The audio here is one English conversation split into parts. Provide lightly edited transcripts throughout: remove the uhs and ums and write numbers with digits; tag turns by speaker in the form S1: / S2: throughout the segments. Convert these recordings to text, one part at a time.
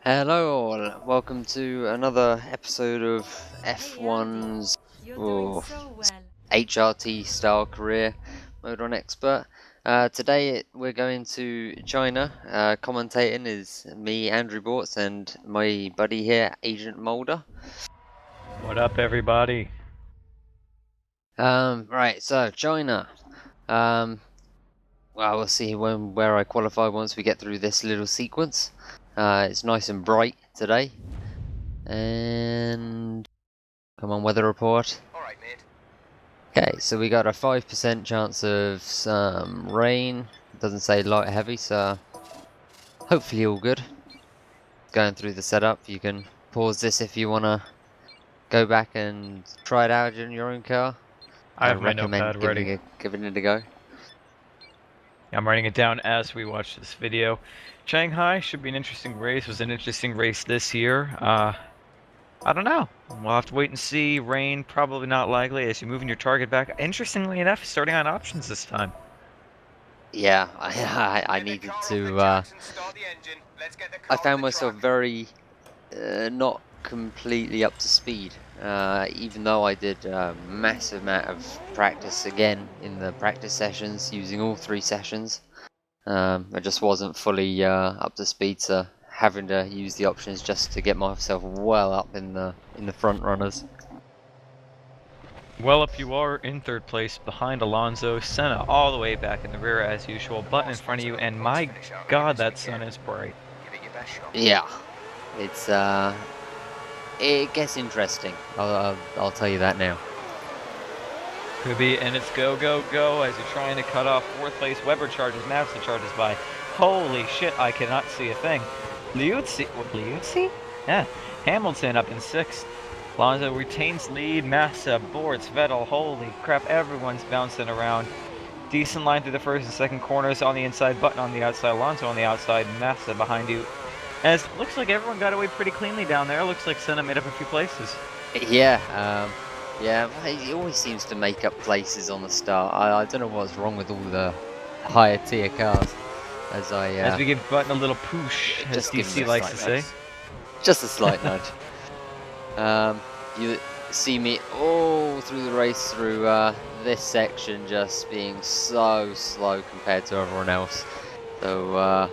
S1: Hello all, welcome to another episode of F1's HRT style career mode on expert. Today we're going to China. Commentating is me, Andrew Bortz, and my buddy here, AgentMulder.
S2: What up, everybody?
S1: Right, so China. Well, we'll see where I qualify once we get through this little sequence. It's nice and bright today. And come on, weather report.
S3: Alright, mate.
S1: Okay, so we got a 5% chance of some rain. It doesn't say light or heavy, so hopefully all good. Going through the setup, you can pause this if you want to go back and try it out in your own car.
S2: I have my
S1: recommend
S2: notepad ready.
S1: giving it a go.
S2: I'm writing it down as we watch this video. Shanghai should be an interesting race. It was an interesting race this year. I don't know. We'll have to wait and see. Rain probably not likely as you're moving your target back. Interestingly enough, starting on options this time.
S1: Yeah, I needed to. I found myself very not completely up to speed, even though I did a massive amount of practice again in the practice sessions, using all 3 sessions. I just wasn't fully up to speed, so having to use the options just to get myself well up in the front runners.
S2: Well up you are in 3rd place behind Alonso. Senna all the way back in the rear as usual. Button in front of you, and my god, that sun is bright.
S1: Yeah, it's it gets interesting. I'll tell you that now.
S2: Could be, and it's go, go, go as you're trying to cut off 4th place. Weber charges, Massa charges by. Holy shit, I cannot see a thing. Liuzzi? Yeah. Hamilton up in 6th. Alonso retains lead. Massa, Bortz, Vettel. Holy crap, everyone's bouncing around. Decent line through the 1st and 2nd corners on the inside, Button on the outside, Alonso on the outside, Massa behind you. As it looks like everyone got away pretty cleanly down there. Looks like Senna made up a few places.
S1: Yeah, yeah, he always seems to make up places on the start. I don't know what's wrong with all the higher tier cars.
S2: As we give Button a little push, as DC likes to say.
S1: Just a slight nudge. You see me all through the race through this section just being so slow compared to everyone else. So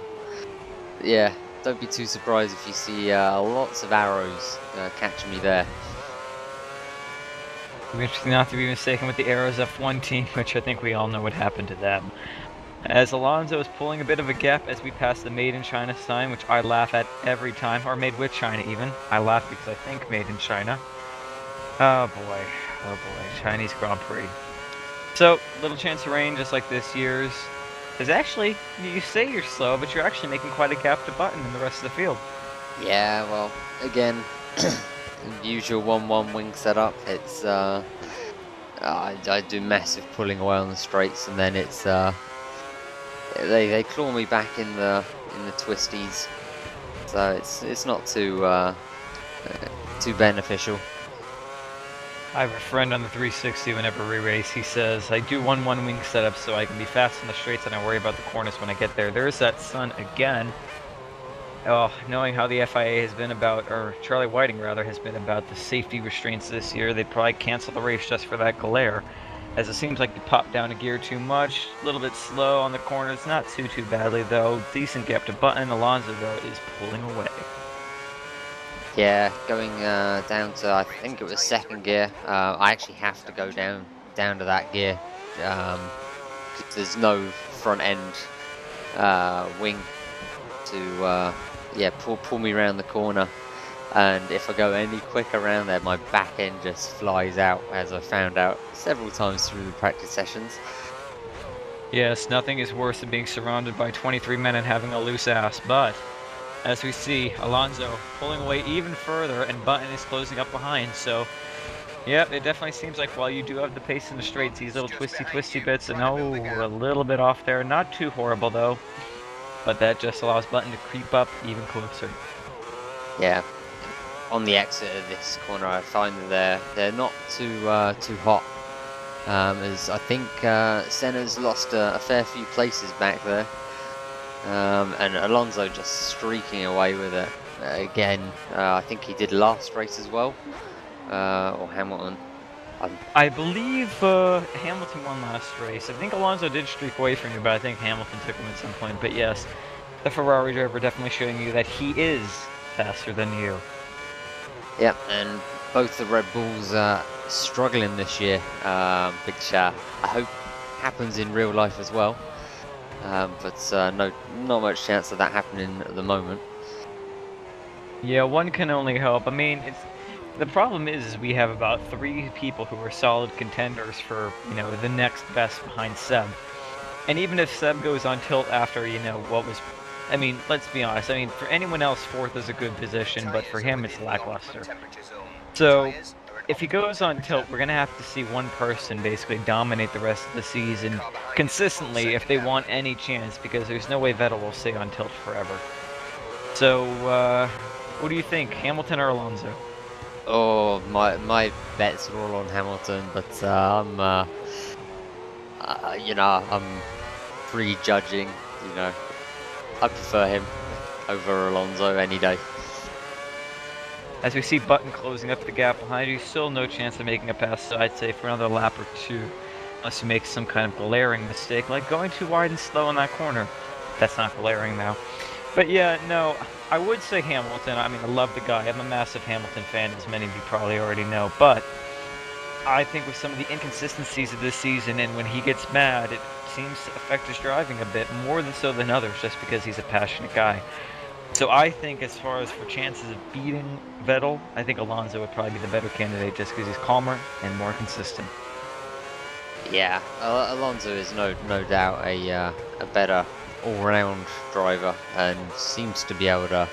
S1: yeah, don't be too surprised if you see lots of arrows catching me there.
S2: It'd be interesting not to be mistaken with the Arrows F1 team, which I think we all know what happened to them. As Alonso is pulling a bit of a gap as we pass the Made in China sign, which I laugh at every time, or Made with China even. I laugh because I think Made in China. Oh boy, Chinese Grand Prix. So, little chance of rain just like this year's. Because actually, you say you're slow, but you're actually making quite a gap to Button in the rest of the field.
S1: Yeah, well, again, usual 1-1 wing setup. It's I do massive pulling away on the straights, and then it's they claw me back in the twisties, so it's not too too beneficial.
S2: I have a friend on the 360 whenever we race. He says, I do 1-1 wing setup so I can be fast in the straights and I worry about the corners when I get there. There's that sun again. Oh, knowing how the FIA has been about, or Charlie Whiting rather, has been about the safety restraints this year, they'd probably cancel the race just for that glare. As it seems like you pop down a gear too much, a little bit slow on the corners, not too badly though. Decent gap to Button. Alonso though is pulling away.
S1: Yeah, going down to, I think it was 2nd gear. I actually have to go down to that gear. There's no front end wing to yeah, pull me around the corner. And if I go any quicker around there, my back end just flies out, as I found out several times through the practice sessions.
S2: Yes, nothing is worse than being surrounded by 23 men and having a loose ass, but as we see, Alonso pulling away even further and Button is closing up behind, so yep, it definitely seems like while you do have the pace in the straights, these little twisty bits, and oh, we're a little bit off there, not too horrible though, but that just allows Button to creep up even closer.
S1: Yeah, on the exit of this corner I find that they're not too hot, as I think Senna's lost a fair few places back there. and Alonso just streaking away with it again. I think he did last race as well, or Hamilton.
S2: I believe Hamilton won last race. I think Alonso did streak away from you, but I think Hamilton took him at some point. But yes, the Ferrari driver definitely showing you that he is faster than you.
S1: Yeah, and both the Red Bulls are struggling this year, which I hope happens in real life as well. But no, not much chance of that happening at the moment.
S2: Yeah, one can only hope. I mean, the problem is we have about 3 people who are solid contenders for, you know, the next best behind Seb. And even if Seb goes on tilt after, you know, what was... I mean, let's be honest. I mean, for anyone else, 4th is a good position, but for him, it's lackluster. So, if he goes on tilt, we're going to have to see one person basically dominate the rest of the season consistently if they want any chance, because there's no way Vettel will stay on tilt forever. So, what do you think, Hamilton or Alonso?
S1: Oh, my bets are all on Hamilton, but you know, I'm prejudging. You know, I prefer him over Alonso any day.
S2: As we see Button closing up the gap behind you, still no chance of making a pass, so I'd say for another lap or 2, unless you make some kind of glaring mistake, like going too wide and slow in that corner. That's not glaring now. But yeah, no, I would say Hamilton. I mean, I love the guy. I'm a massive Hamilton fan, as many of you probably already know, but I think with some of the inconsistencies of this season, and when he gets mad, it seems to affect his driving a bit, more than so than others, just because he's a passionate guy. So I think as far as for chances of beating Vettel, I think Alonso would probably be the better candidate just because he's calmer and more consistent.
S1: Yeah, Alonso is no doubt a better all-round driver and seems to be able to.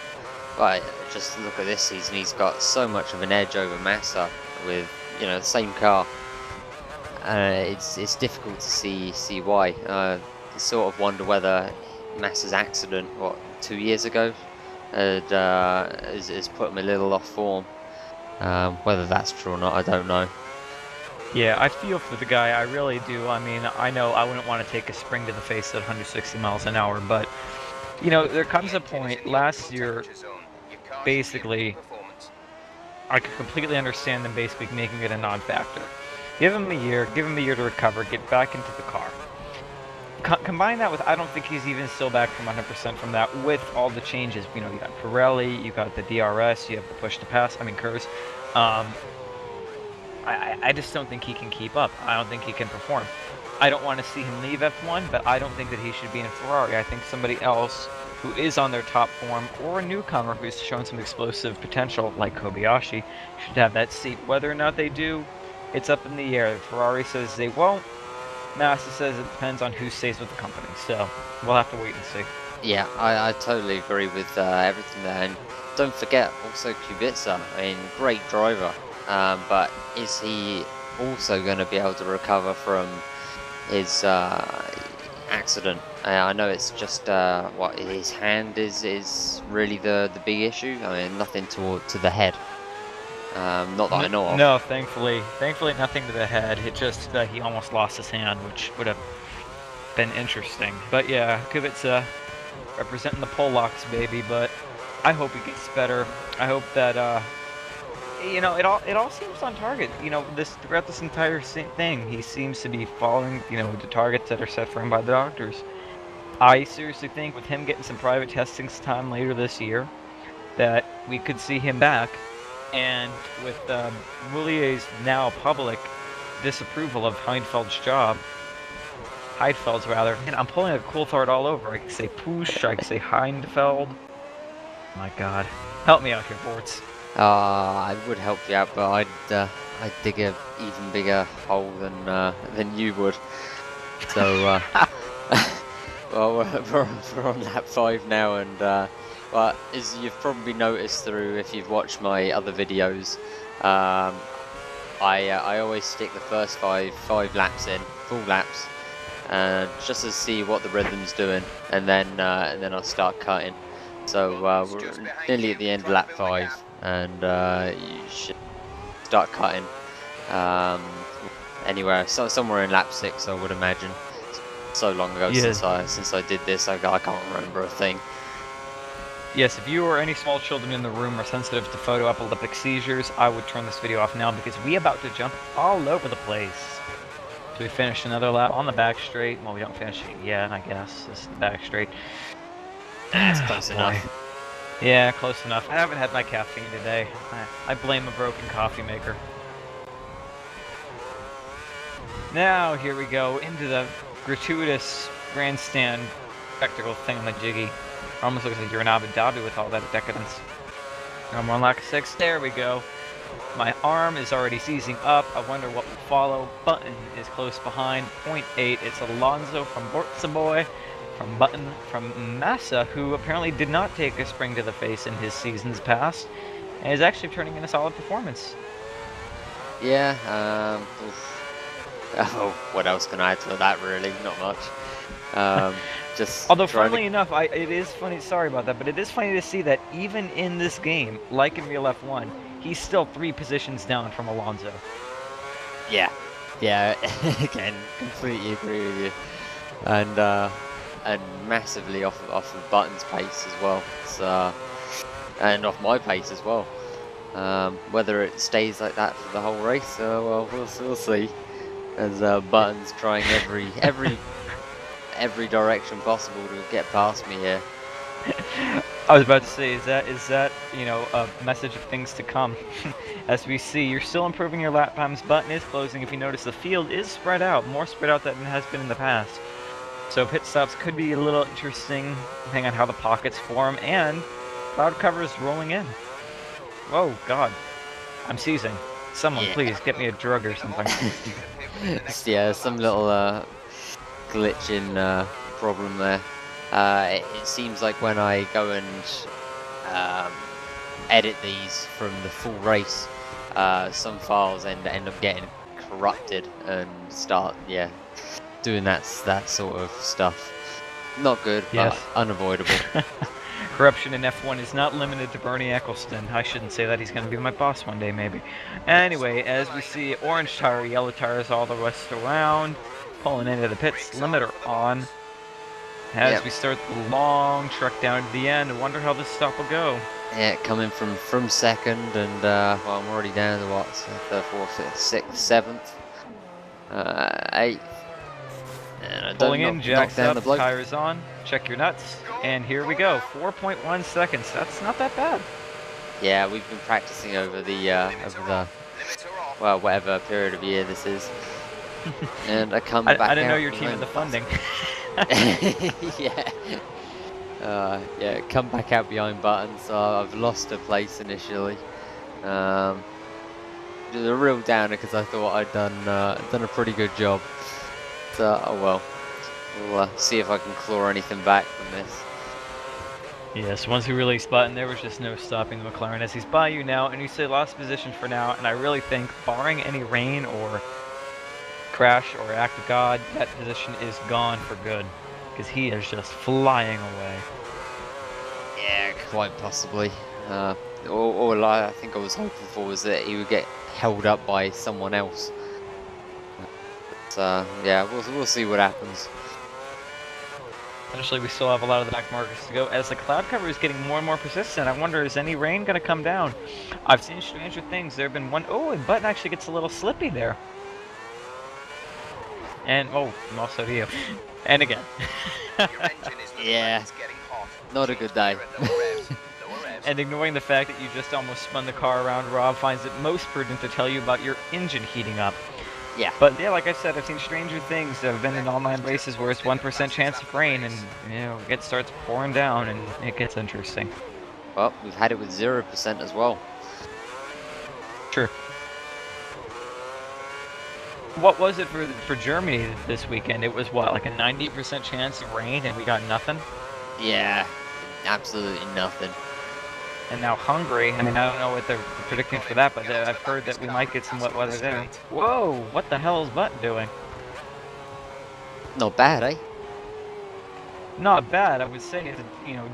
S1: But just look at this season; he's got so much of an edge over Massa with, you know, the same car. It's difficult to see why. Sort of wonder whether Massa's accident, what, 2 years ago, has put him a little off form. Whether that's true or not, I don't know.
S2: Yeah, I feel for the guy, I really do. I mean, I know I wouldn't want to take a spring to the face at 160 miles an hour, but, you know, there comes a point, last year, basically, I could completely understand them basically making it a non-factor. Give him a year to recover, get back into the car. Combine that with, I don't think he's even still back from 100% from that, with all the changes. You know, you got Pirelli, you got the DRS, you have the push to pass, curves. I just don't think he can keep up. I don't think he can perform. I don't want to see him leave F1, but I don't think that he should be in Ferrari. I think somebody else who is on their top form, or a newcomer who's shown some explosive potential, like Kobayashi, should have that seat. Whether or not they do, it's up in the air. Ferrari says they won't. Massa says it depends on who stays with the company, so we'll have to wait and see.
S1: Yeah, I totally agree with everything there. And don't forget, also Kubica, I mean, great driver. But is he also going to be able to recover from his accident? I know it's just what his hand is really the big issue. I mean, nothing to the head. Not that I know of.
S2: No, thankfully nothing to the head. It just that he almost lost his hand, which would have been interesting. But yeah, Kubica representing the Polacks, baby. But I hope he gets better. I hope that you know, it all seems on target. You know, throughout this entire thing, he seems to be following, you know, the targets that are set for him by the doctors. I seriously think with him getting some private testing time later this year, that we could see him back. And with Moulier's now public disapproval of Heidfeld's rather, and I'm pulling a Coulthard all over. I could say Push, I could say Heidfeld. My God, help me out here, Bortz.
S1: I would help you out, but I'd dig a even bigger hole than you would. So, well, we're on lap 5 now, and well, as you've probably noticed through if you've watched my other videos, I always stick the first five laps in, full laps, just to see what the rhythm's doing, and then I'll start cutting. So we're nearly at the end of lap 5, and you should start cutting anywhere, somewhere in lap 6, I would imagine. So long ago
S2: Yes.
S1: since I did this, I can't remember a thing.
S2: Yes, if you or any small children in the room are sensitive to photoepileptic seizures, I would turn this video off now because we about to jump all over the place. So we finished another lap on the back straight. Well, we don't finish it yet, I guess. This is the back straight.
S1: That's close enough.
S2: Yeah, close enough. I haven't had my caffeine today. I blame a broken coffee maker. Now, here we go into the gratuitous grandstand spectacle thing on the jiggy. Almost looks like you're in Abu Dhabi with all that decadence. I'm on lap 6. There we go. My arm is already seizing up. I wonder what will follow. Button is close behind. 0.8. It's Alonso from Bortz from Massa, who apparently did not take a spring to the face in his seasons past, and is actually turning in a solid performance.
S1: Yeah. Oh, what else can I add to that? Really, not much. Just
S2: although, funnily enough, it is funny. Sorry about that, but it is funny to see that even in this game, like in real F1, he's still 3 positions down from Alonso.
S1: Yeah. Again, completely agree with you, and massively off of Button's pace as well. So, and off my pace as well. Whether it stays like that for the whole race, well, we'll see. As Button's trying every direction possible to get past me here.
S2: I was about to say, is that a message of things to come? As we see, you're still improving your lap times. Button is closing. If you notice, the field is spread out, more spread out than it has been in the past. So pit stops could be a little interesting, depending on how the pockets form, and cloud cover is rolling in. Oh God, I'm seizing. Someone please get me a drug or something.
S1: Yeah, some little glitch in problem there. It seems like when I go and edit these from the full race, some files end up getting corrupted and start doing that sort of stuff. Not good, but unavoidable.
S2: Corruption in F1 is not limited to Bernie Eccleston. I shouldn't say that. He's going to be my boss one day, maybe. Anyway, as we see, orange tire, yellow tires all the rest around. Pulling into the pits, limiter on. As we start the long trek down to the end, I wonder how this stop will go.
S1: Yeah, coming from second, and well, I'm already down to what, 3rd, 4th, 5th, 6th, 7th, 8th. And I
S2: pulling in, jacks up, tires on, check your nuts, and here we go. 4.1 seconds. That's not that bad.
S1: Yeah, we've been practicing over the well, whatever period of year this is. And I come back.
S2: I didn't know your team had the funding.
S1: Yeah, come back out behind Button, so I've lost a place initially. It was a real downer because I thought I'd done a pretty good job. So, oh well, we'll see if I can claw anything back from this.
S2: Yes, once we released Button, there was just no stopping the McLaren as he's by you now, and you say lost position for now, and I really think, barring any rain or crash or act of God, that position is gone for good, because he is just flying away.
S1: Yeah, quite possibly. All I think I was hoping for was that he would get held up by someone else. But yeah, we'll see what happens.
S2: Essentially, we still have a lot of the back markers to go. As the cloud cover is getting more and more persistent, I wonder, is any rain going to come down? I've seen stranger things. There have been one... Oh, and Button actually gets a little slippy there. And, oh, also to you. And again.
S1: Yeah, not a good day.
S2: And ignoring the fact that you just almost spun the car around, Rob finds it most prudent to tell you about your engine heating up.
S1: Yeah.
S2: But yeah, like I said, I've seen stranger things. I've been in online races where it's 1% chance of rain, and it starts pouring down, and it gets interesting.
S1: Well, we've had it with 0% as well.
S2: True. What was it for Germany this weekend? It was what, like a 90% chance of rain, and we got nothing?
S1: Yeah, absolutely nothing.
S2: And now Hungary, I mean, I don't know what they're predicting for that, but I've heard that we might get some wet weather there. Whoa, what the hell is Button doing?
S1: Not bad, eh?
S2: Not bad, I would say it's a,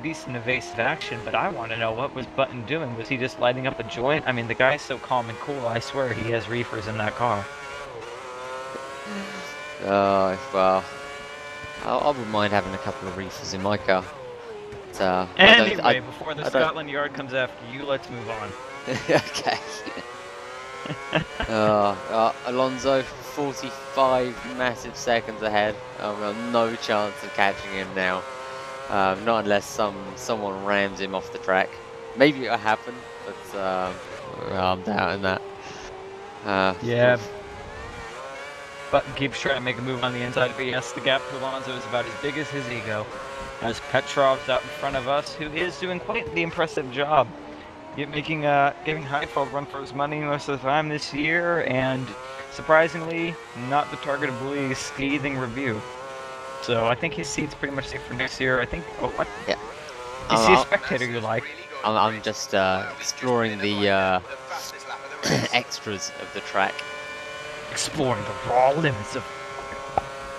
S2: decent evasive action, but I want to know, what was Button doing? Was he just lighting up a joint? I mean, the guy's so calm and cool, I swear he has reefers in that car.
S1: Oh, well. I wouldn't mind having a couple of reefers in my car. But,
S2: Anyway, before the
S1: I don't.
S2: Scotland Yard comes after you, let's move on.
S1: Okay. Alonso, 45 massive seconds ahead. I've got no chance of catching him now. Not unless someone rams him off the track. Maybe it'll happen, but I'm doubting that.
S2: Yeah.
S1: Oof.
S2: Button keeps trying to make a move on the inside, but yes, the gap to Alonso is about as big as his ego. As Petrov's out in front of us, who is doing quite the impressive job. Giving Heidfeld run for his money most of the time this year, and surprisingly, not the target of Bully's scathing review. So I think his seat's pretty much safe for next year. I think. Oh, what?
S1: Yeah.
S2: You see a spectator you like?
S1: I'm just exploring the extras of the track.
S2: Exploring the raw limits of.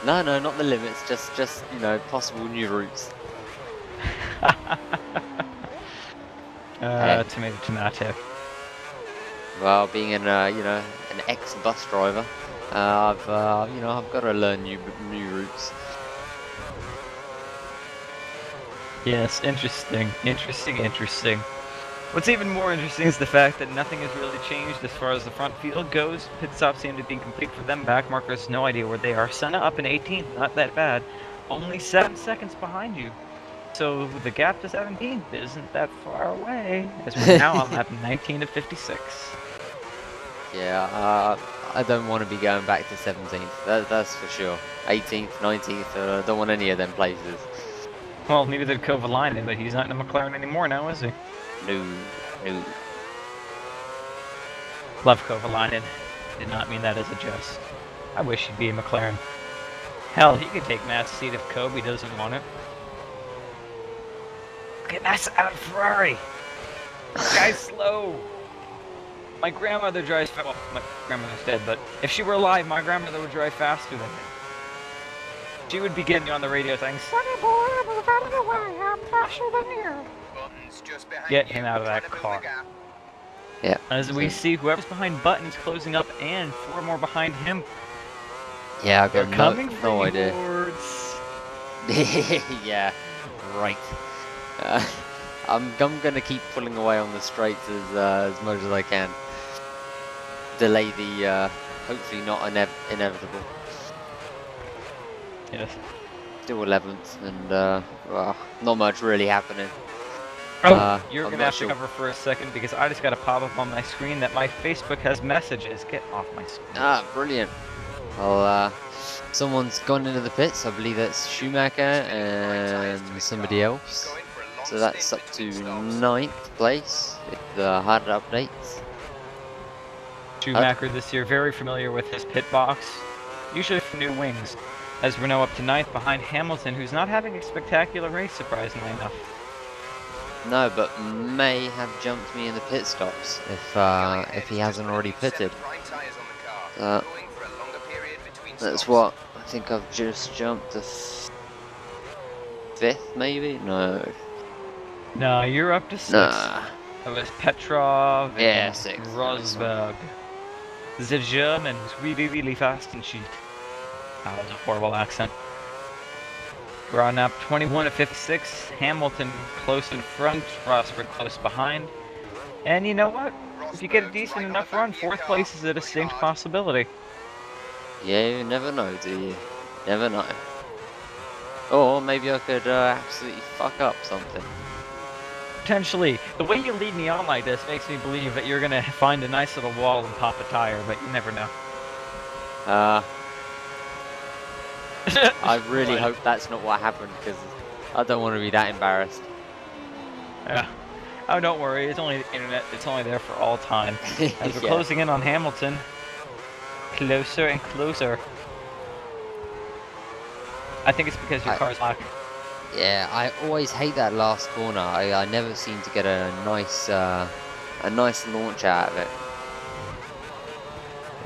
S1: No, not the limits. Just possible new routes.
S2: Tomato.
S1: Well, being an an ex-bus driver, I've got to learn new routes.
S2: Yes, interesting. What's even more interesting is the fact that nothing has really changed as far as the front field goes. Pit stops seem to be complete for them. Back markers, no idea where they are. Senna up in 18th, not that bad. Only 7 seconds behind you. So the gap to 17th isn't that far away. As we're now on lap 19 of 56.
S1: Yeah, I don't want to be going back to 17th. That's for sure. 18th, 19th, don't want any of them places.
S2: Well, neither did Kovalainen, but he's not in a McLaren anymore now, is he?
S1: No.
S2: Love Kovalainen. Did not mean that as a jest. I wish he'd be a McLaren. Hell, he could take Matt's seat if Kobe doesn't want it. Get Matt's out of Ferrari! This guy's slow! My grandmother drives fast. Well, my grandmother's dead, but if she were alive, my grandmother would drive faster than him. She would be getting on the radio saying, "Sonny boy, move out of the way, I'm faster than you." Get him out of that car.
S1: Yeah.
S2: As we see, whoever's behind Button's closing up, and 4 more behind him.
S1: Yeah, I've
S2: They're
S1: got
S2: coming
S1: no
S2: for
S1: idea.
S2: yours.
S1: Yeah, right. I'm gonna keep pulling away on the straights as much as I can. Delay the hopefully not inevitable.
S2: Yes.
S1: Still 11th, and well, not much really happening.
S2: Oh, you're
S1: I'm
S2: gonna
S1: not
S2: have
S1: sure.
S2: to cover for a second because I just got a pop up on my screen that my Facebook has messages. Get off my screen.
S1: Ah, brilliant. Well, someone's gone into the pits. I believe that's Schumacher and somebody else. So that's up to 9th place with the hard updates.
S2: Schumacher this year, very familiar with his pit box, usually for new wings. As we're now up to 9th behind Hamilton, who's not having a spectacular race, surprisingly enough.
S1: No, but may have jumped me in the pit stops if he hasn't already pitted. That's what I think I've just jumped the 5th, maybe? No.
S2: No, you're up to 6th.
S1: Nah.
S2: It was Petrov
S1: Yeah,
S2: and
S1: 6th.
S2: Rosberg. The Germans, really fast and cheat. That was a horrible accent. We're on lap 21 of 56. Hamilton close in front, Rosberg close behind. And you know what? If you get a decent enough run, 4th place is a distinct possibility.
S1: Yeah, you never know, do you? Never know. Or maybe I could absolutely fuck up something.
S2: Potentially. The way you lead me on like this makes me believe that you're going to find a nice little wall and pop a tire, but you never know.
S1: I really hope that's not what happened, because I don't want to be that embarrassed.
S2: Yeah. Oh, don't worry. It's only the internet. It's only there for all time. As we're closing in on Hamilton. Closer and closer. I think it's because your car's locked.
S1: Yeah, I always hate that last corner. I never seem to get a nice launch out of it.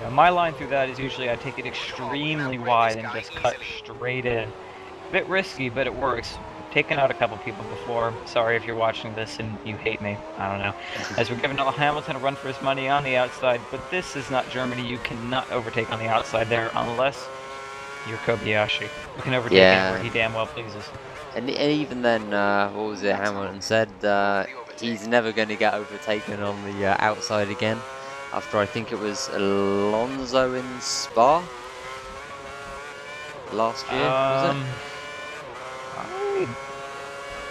S2: Yeah, my line through that is usually I take it extremely wide and just cut straight in. A bit risky, but it works. I've taken out a couple people before. Sorry if you're watching this and you hate me. I don't know. As we're giving Hamilton a run for his money on the outside, but this is not Germany. You cannot overtake on the outside there unless you're Kobayashi. We can overtake anywhere
S1: Yeah,
S2: he damn well pleases.
S1: and even then, what was it? Hamilton said he's never going to get overtaken on the outside again. After I think it was Alonso in Spa last year, was it?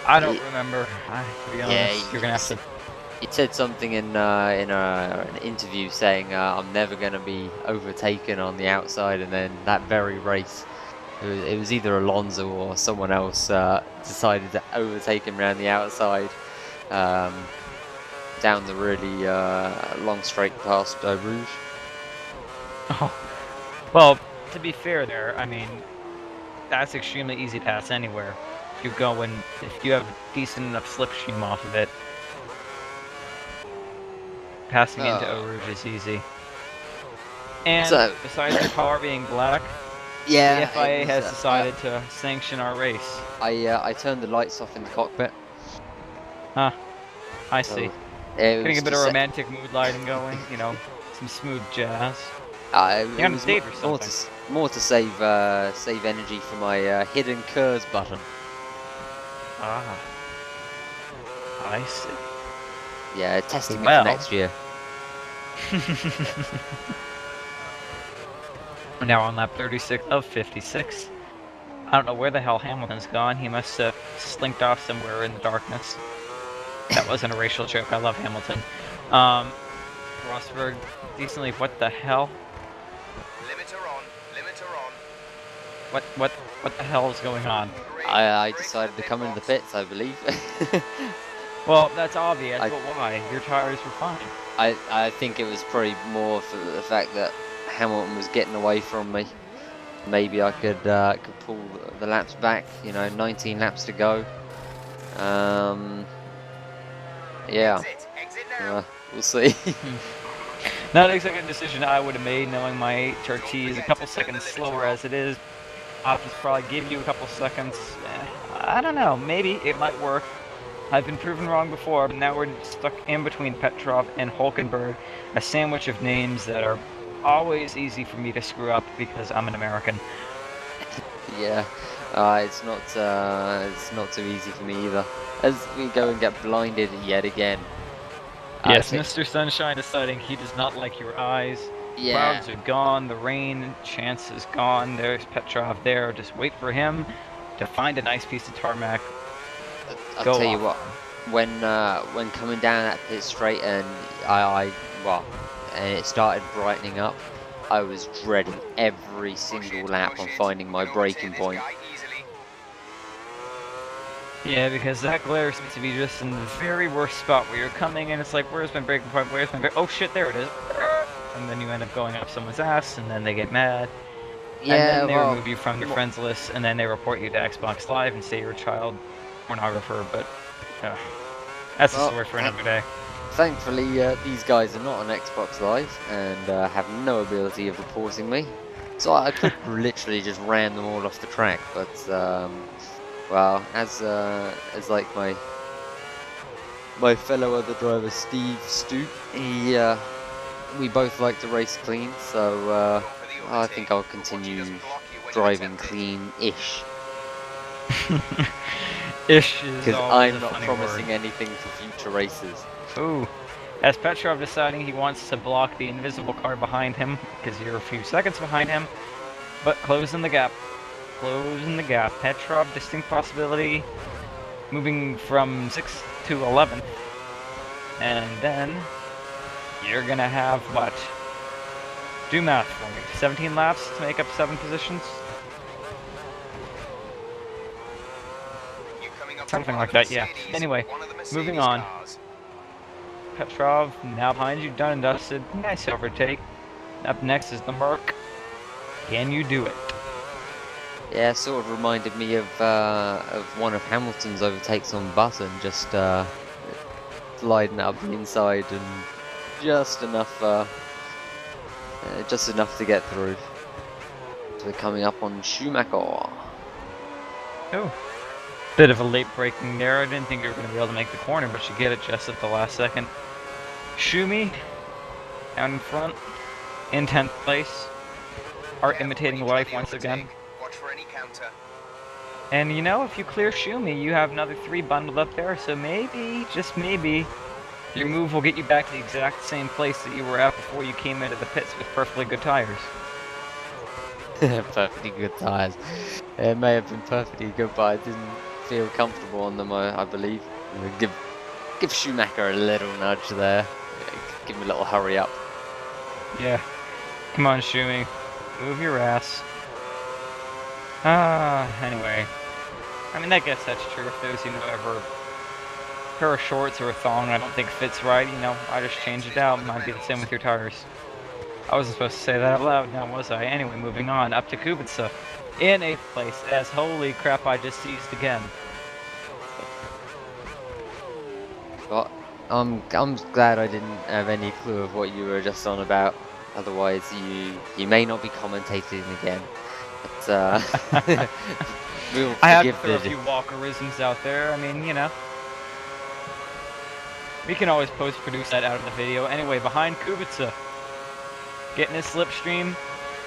S2: I don't remember. To be
S1: Yeah,
S2: honest, you're gonna have to.
S1: he said something in an interview saying I'm never going to be overtaken on the outside, and then that very race, it was either Alonso or someone else decided to overtake him around the outside, down the really long straight past Rouge.
S2: Oh, well, to be fair, there. I mean, that's extremely easy to pass anywhere. If you have a decent enough slipstream off of it, passing into Eau Rouge is easy. And
S1: So,
S2: besides the car being black,
S1: yeah,
S2: the FIA has decided to sanction our race.
S1: I turned the lights off in the cockpit.
S2: Huh. I see. Getting a bit of romantic mood lighting going, you know, some smooth jazz.
S1: It
S2: You're on a
S1: was
S2: date or something.
S1: more to save energy for my hidden curves button.
S2: Ah. I see.
S1: Yeah, testing it for next year.
S2: Now on lap 36 of 56. I don't know where the hell Hamilton's gone. He must have slinked off somewhere in the darkness. That wasn't a racial joke. I love Hamilton. Rosberg, decently. What the hell?
S3: Limiter on.
S2: What the hell is going on?
S1: I decided to come into the pits, I believe.
S2: Well, that's obvious, but why? Your tires were fine.
S1: I think it was probably more for the fact that Hamilton was getting away from me. Maybe I could pull the laps back. You know, 19 laps to go. Yeah. We'll see.
S2: Not exactly a decision I would have made, knowing my HRT is a couple seconds slower as it is. Options probably give you a couple seconds. I don't know. Maybe it might work. I've been proven wrong before, but now we're stuck in between Petrov and Hulkenberg, a sandwich of names that are always easy for me to screw up because I'm an American.
S1: Yeah, it's not too easy for me either. As we go and get blinded yet again.
S2: Yes, Mr. Sunshine deciding he does not like your eyes.
S1: Yeah.
S2: Clouds are gone, the rain chance is gone. There's Petrov there. Just wait for him to find a nice piece of tarmac.
S1: I'll tell you what, when coming down that pit straight and and it started brightening up, I was dreading every single lap on finding my braking point.
S2: Yeah, because that glare seems to be just in the very worst spot where you're coming and it's like, where's my braking point, where's my oh shit, there it is. And then you end up going up someone's ass, and then they get mad. Yeah, and then they remove you from the friends list, and then they report you to Xbox Live and say you're a child pornographer, but that's a story for another day.
S1: Thankfully, these guys are not on Xbox Live and have no ability of reporting me, so I could literally just ram them all off the track. But well, as like my fellow other driver Steve Stoop, we both like to race clean, so I think I'll continue driving clean-ish.
S2: Ish is
S1: because I'm not
S2: promising
S1: anything for future races.
S2: Ooh. As Petrov deciding he wants to block the invisible car behind him, because you're a few seconds behind him, but closing the gap. Closing the gap. Petrov, distinct possibility, moving from 6th to 11th. And then, you're gonna have what? Do math for me. 17 laps to make up 7 positions? Something like that, yeah. Anyway, moving on. Petrov, now behind you, done and dusted. Nice overtake. Up next is the Merc. Can you do it?
S1: Yeah, sort of reminded me of one of Hamilton's overtakes on Button, just sliding up the inside and just enough to get through. So we're coming up on Schumacher.
S2: Oh. Bit of a late braking there. I didn't think you were going to be able to make the corner, but you get it just at the last second. Schumi, down in front, in 10th place. Art imitating life once again.
S3: sector.
S2: And you know, if you clear Shumi, you have another 3 bundled up there, so maybe, just maybe, your move will get you back to the exact same place that you were at before you came into the pits with perfectly good tires.
S1: Perfectly good tires. It may have been perfectly good, but I didn't feel comfortable on them. I believe. Give Schumacher a little nudge there. Give him a little hurry up.
S2: Yeah. Come on, Shumi. Move your ass. Anyway. I mean, I guess that's true. If there's, you know, ever a pair of shorts or a thong I don't think fits right, you know, I just change it out. Might be the same with your tires. I wasn't supposed to say that out loud, now was I? Anyway, moving on. Up to Kubica. In 8th place, as holy crap, I just seized again.
S1: But I'm glad I didn't have any clue of what you were just on about. Otherwise, you may not be commentating again. But we'll
S2: I have to
S1: forgive
S2: throw a
S1: the.
S2: few Walkerisms out there. I mean, you know. We can always post-produce that out of the video. Anyway, behind Kubica. Getting his slipstream.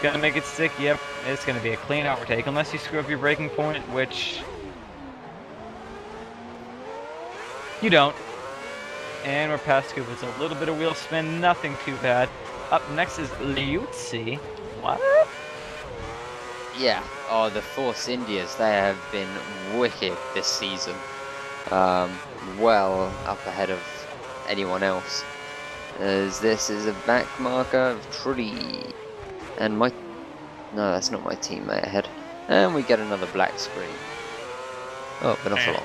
S2: Gonna make it stick. Yep, it's gonna be a clean overtake. Unless you screw up your braking point, which... you don't. And we're past Kubica. A little bit of wheel spin, nothing too bad. Up next is Liuzzi. What?
S1: Yeah. Oh, the Force Indias. They have been wicked this season. Well up ahead of anyone else. As this is a back marker of Trulli. And my... no, that's not my teammate ahead. And we get another black screen. Oh, but not for long.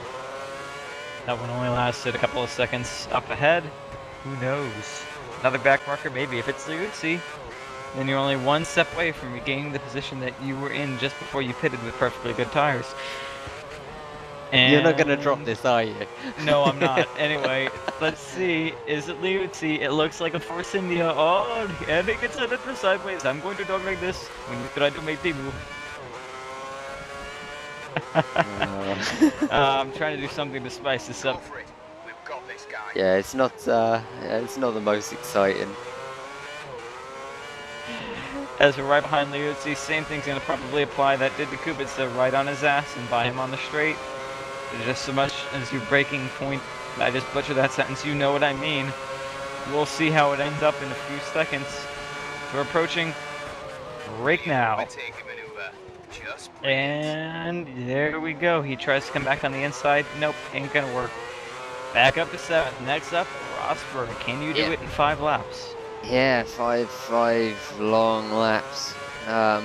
S2: That one only lasted a couple of seconds up ahead. Who knows? Another back marker, maybe. If it's Liuzzi, then you're only one step away from regaining the position that you were in just before you pitted with perfectly good tires. And...
S1: you're not gonna drop this, are you?
S2: No, I'm not. Anyway, let's see. Is it Liuzzi? It looks like a Force India. Oh, and it gets a little sideways. I'm going to talk like this when you try to make the move. I'm trying to do something to spice this up.
S3: We've got this guy.
S1: Yeah, it's not the most exciting.
S2: As we're right behind Liuzzi, same thing's going to probably apply that did to Kubica, right on his ass and by him on the straight. Just so much as your braking point, I just butchered that sentence, you know what I mean. We'll see how it ends up in a few seconds. We're approaching brake now.
S3: Overtaking maneuver. Just
S2: And there we go. He tries to come back on the inside. Nope, ain't gonna work. Back up to 7th. Next up, Rosberg. Can you do it in 5 laps?
S1: Yeah, five long laps. I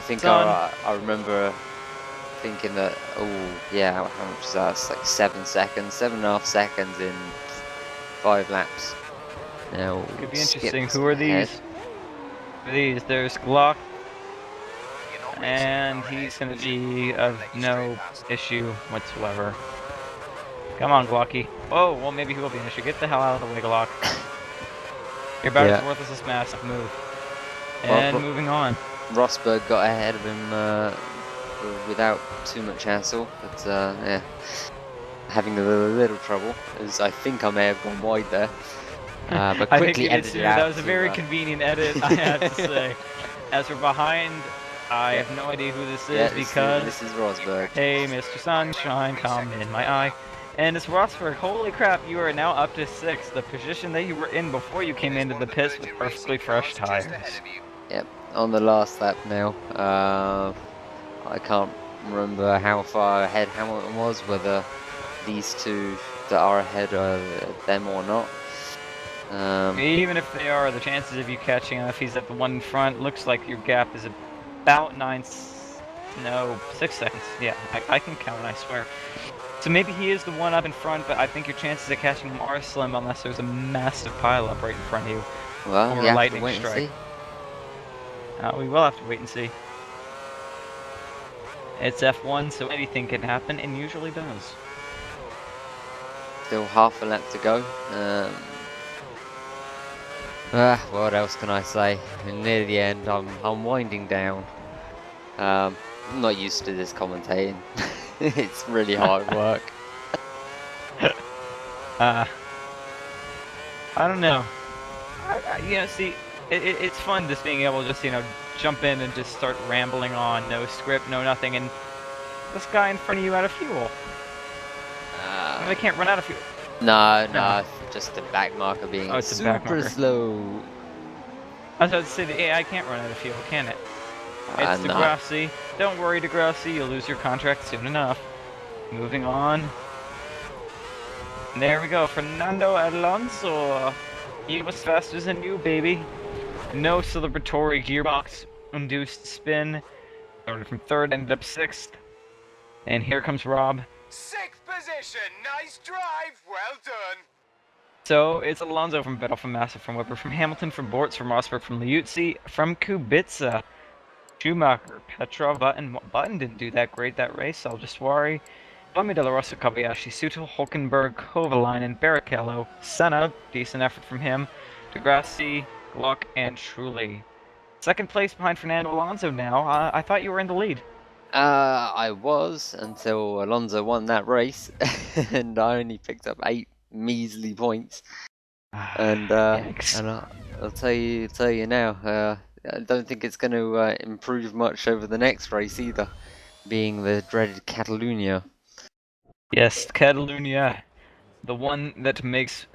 S1: think I remember thinking that. Oh, yeah. How much is that? It's like 7 seconds, 7.5 seconds in 5 laps. Now
S2: Could be interesting. Who are these? There's Glock, and he's going to be of no issue whatsoever. Come on, Glocky. Oh, well, maybe he will be an issue. Get the hell out of the way, Glock. You're about as worthless as massive move. And
S1: well,
S2: moving on.
S1: Rosberg got ahead of him without too much hassle, but yeah, having a little trouble, as I think I may have gone wide there. But quickly edited it out.
S2: That was a very convenient edit, I have to say. As we're behind, I have no idea who this is because...
S1: this is Rosberg.
S2: Hey, Mr. Sunshine, come in my eye. And it's Rosberg. Holy crap, you are now up to 6th, the position that you were in before you came into the pits with perfectly fresh tires.
S1: Yep, on the last lap now. I can't remember how far ahead Hamilton was, whether these two that are ahead are them or not.
S2: Even if they are, the chances of you catching him if he's at the one in front, looks like your gap is about 6 seconds. Yeah, I can count, I swear. So maybe he is the one up in front, but I think your chances of catching him are slim unless there's a massive pileup right in front of you.
S1: Well,
S2: or
S1: you
S2: a
S1: have
S2: lightning
S1: to wait
S2: strike.
S1: And see.
S2: We will have to wait and see. It's F1, so anything can happen, and usually does.
S1: Still half a lap to go. What else can I say? Near the end, I'm winding down. I'm not used to this commentating. It's really hard work.
S2: I don't know. You know, see, it's fun just being able to just, you know, jump in and just start rambling on, no script, no nothing, and this guy in front of you out of fuel. They can't run out of fuel.
S1: No, just the back marker being
S2: Oh, it's a back
S1: super
S2: marker.
S1: slow.
S2: I was about to say the AI can't run out of fuel, can it? It's
S1: No.
S2: Degrassi. Don't worry, Degrassi, you'll lose your contract soon enough. Moving on. And there we go, Fernando Alonso. He was faster than you, baby. No celebratory gearbox-induced spin. Started from 3rd, ended up 6th. And here comes Rob.
S3: 6th position, nice drive, well done.
S2: So, it's Alonso from Vettel, from Massa, from Webber, from Hamilton, from Bortz, from Rosberg, from Liuzzi, from Kubica, Schumacher, Petrov, Button. Button didn't do that great that race, I'll just worry. Bummy De La Rosa, Kobayashi, Sutil, Hulkenberg, Kovalainen, Barrichello, Senna, decent effort from him, Degrassi, Gluck, and Trulli. 2nd place behind Fernando Alonso now. I thought you were in the lead.
S1: I was until Alonso won that race, and I only picked up 8 measly points. And I'll tell you now, I don't think it's going to improve much over the next race either, being the dreaded Catalunya.
S2: Yes, Catalunya, the one that makes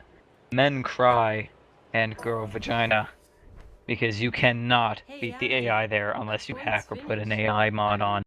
S2: men cry and grow vagina, because you cannot beat the AI there unless you hack or put an AI mod on.